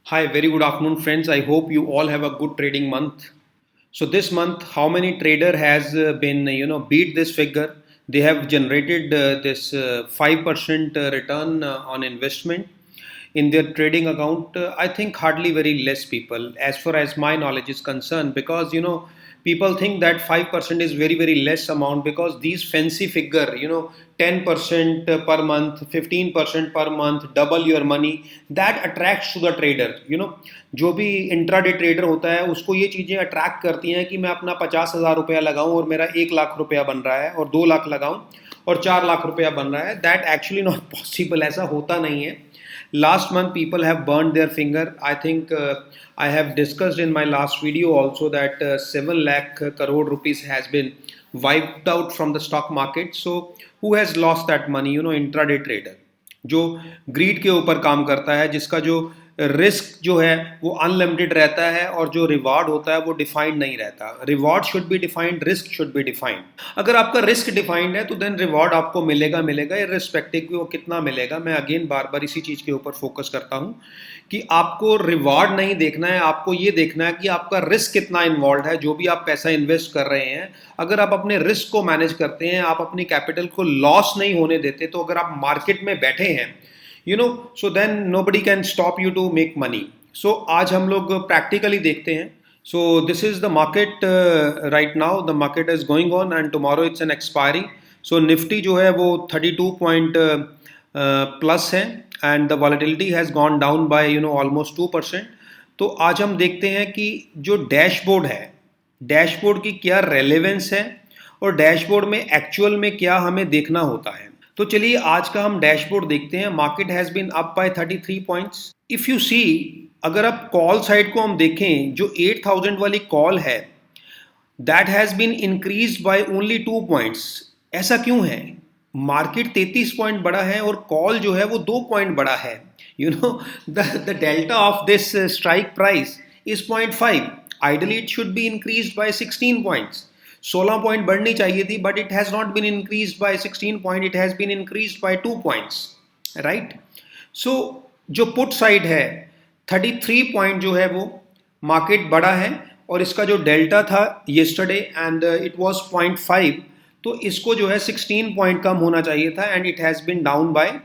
Hi, very good afternoon, friends. I hope you all have a good trading month. So this month, how many trader has been beat this figure? They have generated this 5% return on investment in their trading account. I think hardly very less people, as far as my knowledge is concerned, because people think that 5% is very less amount because these fancy figure 10% per month, 15% per month, double your money, that attracts to the trader. जो भी intraday trader होता है उसको ये चीज़ें attract करती हैं कि मैं अपना 50,000 रुपया लगाऊं और मेरा 1 लाख रुपया बन रहा है, और 2 लाख लगाऊं और 4 लाख रुपया बन रहा है. दैट एक्चुअली नॉट पॉसिबल, ऐसा होता नहीं है. Last month people have burned their finger. I think I have discussed in my last video also that 7 lakh crore rupees has been wiped out from the stock market. So who has lost that money? Intraday trader जो grid के ऊपर काम करता है, जिसका जो risk जो है वो अनलिमिटेड रहता है और जो रिवार्ड होता है वो डिफाइंड नहीं रहता. Reward should be defined, risk should be defined. अगर आपका रिस्क डिफाइंड है तो देन रिवार्ड आपको मिलेगा मिलेगा इर्रिस्पेक्टिव कि वो कितना मिलेगा. मैं अगेन बार बार इसी चीज़ के ऊपर फोकस करता हूँ कि आपको रिवार्ड नहीं देखना है, आपको ये देखना है कि आपका रिस्क कितना इन्वॉल्व है. जो भी आप पैसा इन्वेस्ट कर रहे हैं, अगर आप अपने रिस्क को मैनेज करते हैं, आप अपनी कैपिटल को लॉस नहीं होने देते, तो अगर आप मार्केट में बैठे हैं so then nobody can stop you to make money. So आज हम लोग प्रैक्टिकली देखते हैं. So this is the market right now. The market is going on and tomorrow it's an expiry. So Nifty जो है वो 32 point plus है and the volatility has gone down by almost 2%. तो आज हम देखते हैं कि जो डैशबोर्ड है, डैशबोर्ड की क्या रेलेवेंस है और डैशबोर्ड में एक्चुअल में क्या हमें देखना होता है. तो चलिए आज का हम डैशबोर्ड देखते हैं. Market has been up by 33 points. If you see, अगर आप कॉल साइड को हम देखें, जो 8000 वाली कॉल है that has been increase by only 2 points. ऐसा क्यों है? मार्केट 33 पॉइंट बड़ा है और कॉल जो है वो 2 पॉइंट बड़ा है. The delta of this strike price is 0.5. Ideally it should be increase by 16 points. 16 point बढ़नी चाहिए थी, but it has not been increase by 16 point, it has been increase by 2 points, right. So जो put side है 33 point जो है वो market बड़ा है, और इसका जो डेल्टा था येस्टरडे एंड इट वाज 0.5, तो इसको जो है 16 पॉइंट कम होना चाहिए था and it has been down by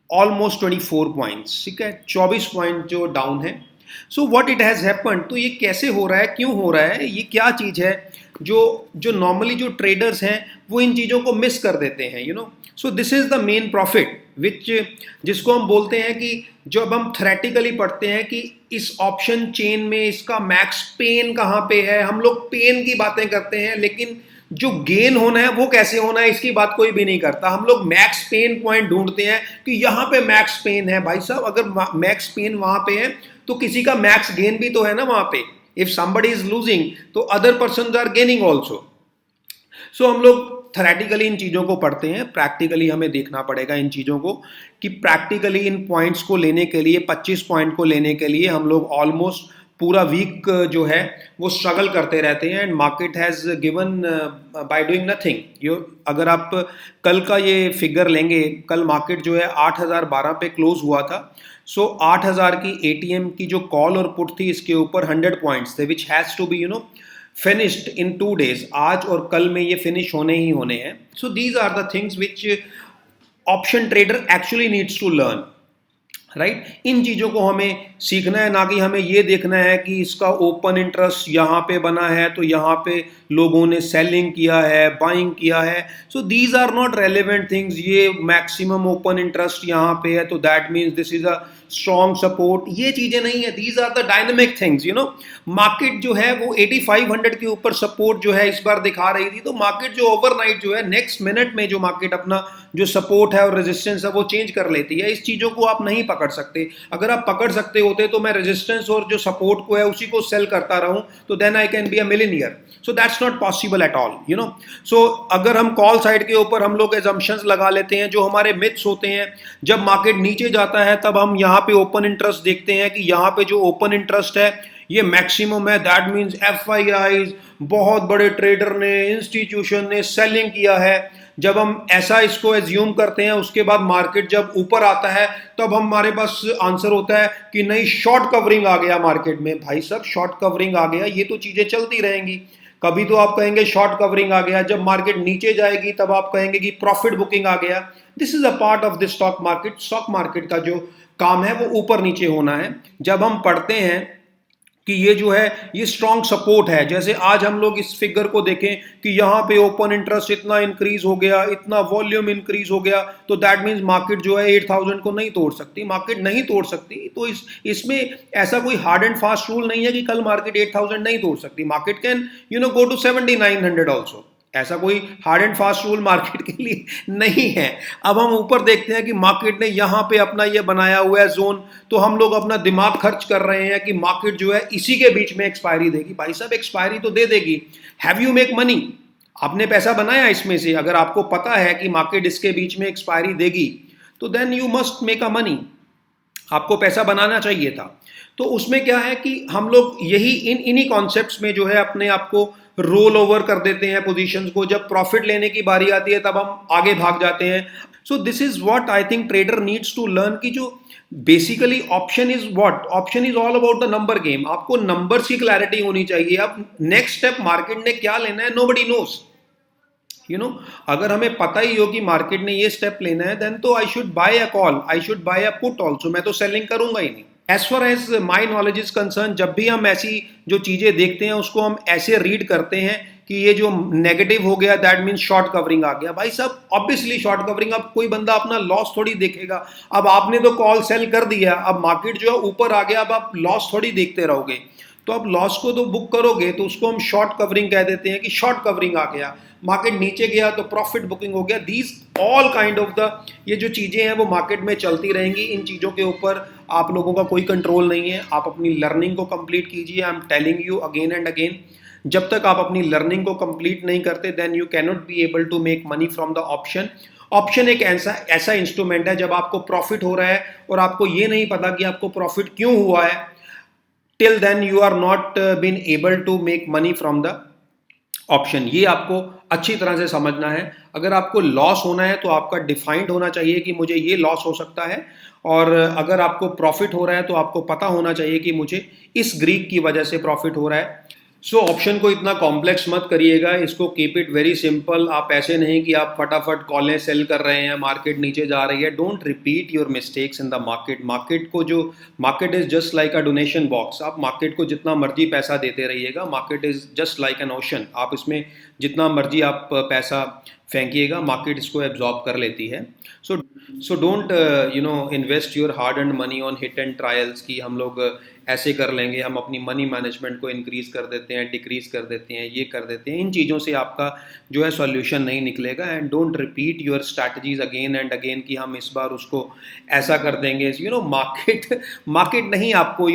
almost 24 points. ठीक है, 24 पॉइंट जो डाउन है. So what it has happened, तो ये कैसे हो रहा है, क्यों हो रहा है, ये क्या चीज़ है जो जो नॉर्मली जो ट्रेडर्स हैं वो इन चीज़ों को मिस कर देते हैं. So this is the main profit which, जिसको हम बोलते हैं कि जब हम थ्योरेटिकली पढ़ते हैं कि इस ऑप्शन चेन में इसका मैक्स पेन कहाँ पे है, हम लोग पेन की बातें करते हैं, लेकिन जो गेन होना है वो कैसे होना है इसकी बात कोई भी नहीं करता. हम लोग मैक्स पेन पॉइंट ढूंढते हैं कि यहाँ पे मैक्स पेन है. भाई साहब, अगर मैक्स पेन वहाँ पे है तो किसी का मैक्स गेन भी तो है ना वहाँ पे. इफ somebody is losing तो other person are gaining also. So हम लोग थ्योरेटिकली इन चीज़ों को पढ़ते हैं, प्रैक्टिकली हमें देखना पड़ेगा इन चीज़ों को कि प्रैक्टिकली इन पॉइंट्स को लेने के लिए, 25 पॉइंट को लेने के लिए हम लोग ऑलमोस्ट पूरा वीक जो है वो स्ट्रगल करते रहते हैं. And market has given by doing nothing. अगर आप कल का ये फिगर लेंगे, कल मार्केट जो है 8012 पे क्लोज हुआ था. सो 8000 की एटीएम की जो कॉल और पुट थी, इसके ऊपर 100 पॉइंट्स थे which has to be finished in 2 days. आज और कल में ये फिनिश होने ही होने हैं. So these are the things which option trader actually needs to learn, right. इन चीज़ों को हमें सीखना है, ना कि हमें ये देखना है कि इसका ओपन इंटरेस्ट यहाँ पे बना है तो यहाँ पे लोगों ने सेलिंग किया है, बाइंग किया है. So these are not relevant things. ये मैक्सिमम ओपन इंटरेस्ट यहाँ पे है तो that means this is a strong support. ये चीज़ें नहीं है. These are the dynamic things. Market जो है वो 8500 के ऊपर सपोर्ट जो है इस बार दिखा रही थी, तो मार्केट जो ओवरनाइट जो है नेक्स्ट मिनट में जो मार्केट अपना जो सपोर्ट है और रेजिस्टेंस है वो चेंज कर लेती है. इस चीज़ों को आप नहीं पकड़ सकते. अगर आप पकड़ सकते होते तो मैं रेजिस्टेंस और जो सपोर्ट को है उसी को सेल करता रहूं, तो then I can be a millionaire. So that's not possible at all. So अगर हम कॉल साइड के ऊपर हम लोग एजम्पशंस लगा लेते हैं, जो हमारे मिथ्स होते हैं, जब मार्केट नीचे जाता है तब हम यहाँ पे ओपन इंटरेस्ट देखते हैं कि यहाँ पे जो ओपन इंटरेस्ट है ये मैक्सिमम है. दैट मीन्स FIIs, बहुत बड़े ट्रेडर ने, इंस्टीट्यूशन ने सेलिंग किया है. जब हम ऐसा इसको एज्यूम करते हैं, उसके बाद मार्केट जब ऊपर आता है तब हमारे पास आंसर होता है कि नहीं, शॉर्ट कवरिंग आ गया मार्केट में। भाई साहब, शॉर्ट कवरिंग आ गया, ये तो चीजें चलती रहेंगी। कभी तो आप कहेंगे शॉर्ट कवरिंग आ गया, जब मार्केट नीचे जाएगी तब आप कहेंगे कि प्रॉफिट बुकिंग आ गया। This is a part of the stock market. Stock market का जो काम है वो ऊपर नीचे होना है। जब हम पढ़ते हैं कि ये जो है ये स्ट्रॉन्ग सपोर्ट है, जैसे आज हम लोग इस फिगर को देखें कि यहाँ पे ओपन इंटरेस्ट इतना इंक्रीज हो गया, इतना वॉल्यूम इंक्रीज हो गया, तो दैट मीन्स मार्केट जो है 8000 को नहीं तोड़ सकती, मार्केट नहीं तोड़ सकती। तो इसमें ऐसा कोई हार्ड एंड फास्ट रूल नहीं है कि कल मार्केट 8000 नहीं तोड़ सकती। Market can go to 7900 also. ऐसा कोई hard and fast rule market के लिए नहीं है। अब हम ऊपर देखते हैं कि मार्केट ने यहाँ पे अपना ये बनाया हुआ है जोन, तो हम लोग अपना दिमाग खर्च कर रहे हैं कि मार्केट जो है इसी के बीच में एक्सपायरी देगी। भाई साहब, एक्सपायरी तो दे देगी। Have you make money? आपने पैसा बनाया इसमें से? अगर आपको पता है कि मार्केट इसके बीच में एक्सपायरी देगी तो then you must make a money. आपको पैसा बनाना चाहिए था। तो उसमें क्या है कि हम लोग यही इन्हीं कॉन्सेप्ट्स में जो है अपने आप को रोल ओवर कर देते हैं पोजीशंस को। जब प्रॉफिट लेने की बारी आती है तब हम आगे भाग जाते हैं। So this is what I think trader needs to learn कि जो basically option is what, option is all about the number game. आपको नंबर्स की क्लैरिटी होनी चाहिए। अब नेक्स्ट स्टेप मार्केट ने क्या लेना है, नोबडी नोस। अगर हमें पता ही हो कि मार्केट ने ये स्टेप लेना है, देन तो I should buy a call, I should buy a put also. मैं तो सेलिंग करूंगा ही नहीं। As far as my knowledge is concern, जब भी हम ऐसी जो चीजें देखते हैं उसको हम ऐसे रीड करते हैं कि ये जो नेगेटिव हो गया दैट मीन्स शॉर्ट कवरिंग आ गया। भाई साहब, ऑब्वियसली शॉर्ट कवरिंग। अब कोई बंदा अपना लॉस थोड़ी देखेगा। अब आपने तो कॉल सेल कर दिया, अब मार्केट जो है ऊपर आ गया, अब आप लॉस थोड़ी देखते रहोगे। तो आप लॉस को तो बुक करोगे, तो उसको हम शॉर्ट कवरिंग कह देते हैं कि शॉर्ट कवरिंग आ गया। मार्केट नीचे गया तो प्रॉफिट बुकिंग हो गया। These all kind of the ये जो चीजें हैं वो मार्केट में चलती रहेंगी। इन चीजों के ऊपर आप लोगों का कोई कंट्रोल नहीं है। आप अपनी लर्निंग को कंप्लीट कीजिए। I am telling you again and again, जब तक आप अपनी लर्निंग को कंप्लीट नहीं करते then you can not be able to make money from the option. Option एक ऐसा इंस्ट्रूमेंट है, जब आपको प्रॉफिट हो रहा है और आपको ये नहीं पता कि आपको प्रॉफिट क्यों हुआ है, till then you are not been able to make money from the option. ये आपको अच्छी तरह से समझना है। अगर आपको लॉस होना है तो आपका डिफाइंड होना चाहिए कि मुझे ये लॉस हो सकता है, और अगर आपको प्रॉफिट हो रहा है तो आपको पता होना चाहिए कि मुझे इस ग्रीक की वजह से प्रॉफिट हो रहा है। सो ऑप्शन को इतना कॉम्प्लेक्स मत करिएगा, इसको कीप इट वेरी सिंपल। आप ऐसे नहीं कि आप फटाफट कॉलें सेल कर रहे हैं, मार्केट नीचे जा रही है। Don't repeat your mistakes in the market. Market is just like a donation box. आप मार्केट को जितना मर्जी पैसा देते रहिएगा। Market is just like an ocean. आप इसमें जितना मर्जी आप पैसा फेंकिएगा, मार्केट इसको एब्जॉर्ब कर लेती है। So don't invest your hard and money on hit and trials कि हम लोग ऐसे कर लेंगे, हम अपनी मनी मैनेजमेंट को इंक्रीज कर देते हैं, डिक्रीज कर देते हैं, ये कर देते हैं। इन चीज़ों से आपका जो है सॉल्यूशन नहीं निकलेगा। And don't repeat your strategies again and again कि हम इस बार उसको ऐसा कर देंगे। मार्केट नहीं आपको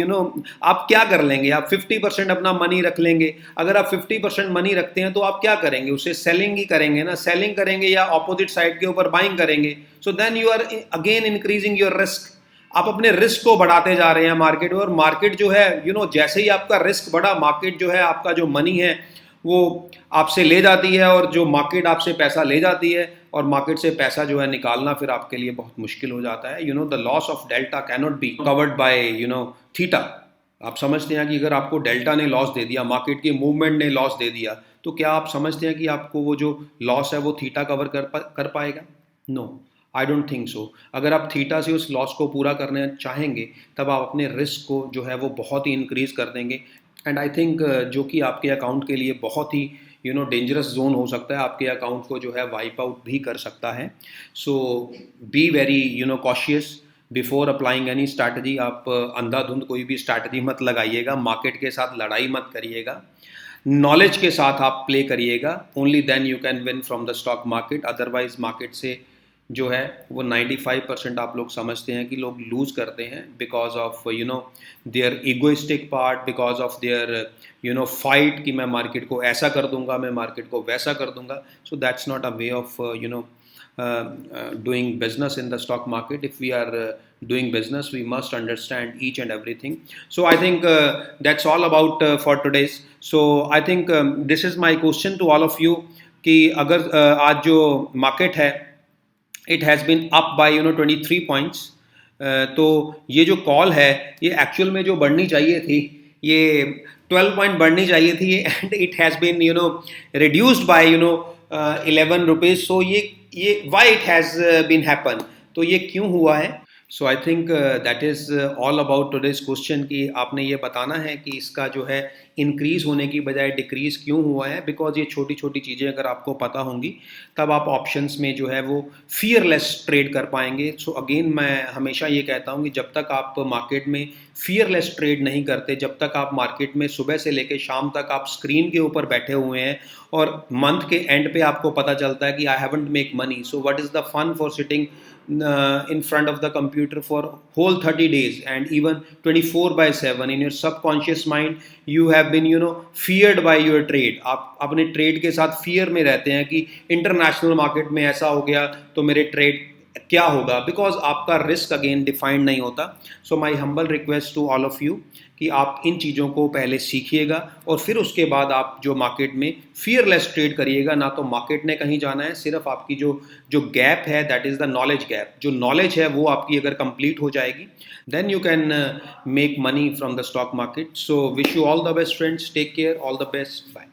आप क्या कर लेंगे? आप 50% अपना मनी रख लेंगे। अगर आप 50% मनी रखते हैं तो आप क्या करेंगे? उसे सेलिंग ही करेंगे ना। सेलिंग करेंगे या ऑपोजिट साइड के ऊपर बाइंग करेंगे। So then you are again increasing your risk. आप अपने रिस्क को बढ़ाते जा रहे हैं मार्केट। और मार्केट जो है जैसे ही आपका रिस्क बढ़ा, मार्केट जो है आपका जो मनी है वो आपसे ले जाती है, और जो मार्केट आपसे पैसा ले जाती है और मार्केट से पैसा जो है निकालना फिर आपके लिए बहुत मुश्किल हो जाता है। The loss of delta can not be covered by theta. आप समझते हैं कि अगर आपको डेल्टा ने लॉस दे दिया, मार्केट की मूवमेंट ने लॉस दे दिया, तो क्या आप समझते हैं कि आपको वो जो लॉस है वो थीटा कवर कर पाएगा? No, I don't think so. अगर आप थीटा से उस लॉस को पूरा करना चाहेंगे तब आप अपने रिस्क को जो है वो बहुत ही इंक्रीज कर देंगे। एंड आई थिंक जो कि आपके अकाउंट के लिए बहुत ही डेंजरस जोन हो सकता है, आपके अकाउंट को जो है वाइप आउट भी कर सकता है। So be very cautious before applying any strategy. आप अंधाधुंध कोई भी स्ट्रैटेजी मत लगाइएगा, मार्केट के साथ लड़ाई मत करिएगा, नॉलेज के साथ आप प्ले करिएगा। Only then you can win from the stock market. Otherwise market से जो है वो 95% आप लोग समझते हैं कि लोग लूज करते हैं because of their egoistic part, because of their fight कि मैं मार्केट को ऐसा कर दूंगा, मैं मार्केट को वैसा कर दूंगा। सो that's not a way of doing business in the stock market. If we are doing business, we must understand each and everything. So I think that's all about for today's. So I think this is my question to all of you कि अगर आज जो market है it has been up by 23 points, तो ये जो call है ये एक्चुअल में जो बढ़नी चाहिए थी, ये 12 पॉइंट बढ़नी चाहिए थी, and it has been reduced by 11 rupees. So ये why it has been happen, तो ये क्यों हुआ है. So I think that is all about today's question, कि आपने ये बताना है कि इसका जो है इंक्रीज़ होने की बजाय डिक्रीज़ क्यों हुआ है. बिकॉज ये छोटी छोटी चीज़ें अगर आपको पता होंगी तब आप ऑप्शंस में जो है वो फियरलेस ट्रेड कर पाएंगे. सो अगेन मैं हमेशा ये कहता हूँ कि जब तक आप मार्केट में फियरलेस ट्रेड नहीं करते, जब तक आप मार्केट में सुबह से लेकर शाम तक आप स्क्रीन के ऊपर बैठे हुए हैं और मंथ के एंड पे आपको पता चलता है कि I haven't make money, so what is the fun for sitting in front of the computer for whole 30 days and even 24/7. In your subconscious mind you have been feared by your trade. आप अपने trade के साथ fear में रहते हैं कि international market में ऐसा हो गया तो मेरे ट्रेड क्या होगा, बिकॉज आपका रिस्क अगेन डिफाइंड नहीं होता. So my humble request to all of you कि आप इन चीज़ों को पहले सीखिएगा और फिर उसके बाद आप जो मार्केट में फियरलेस ट्रेड करिएगा. ना तो मार्केट ने कहीं जाना है, सिर्फ आपकी जो जो गैप है that is the knowledge gap. जो नॉलेज है वो आपकी अगर कंप्लीट हो जाएगी then you can make money from the stock market. So wish you all the best friends, take care, all the best, bye.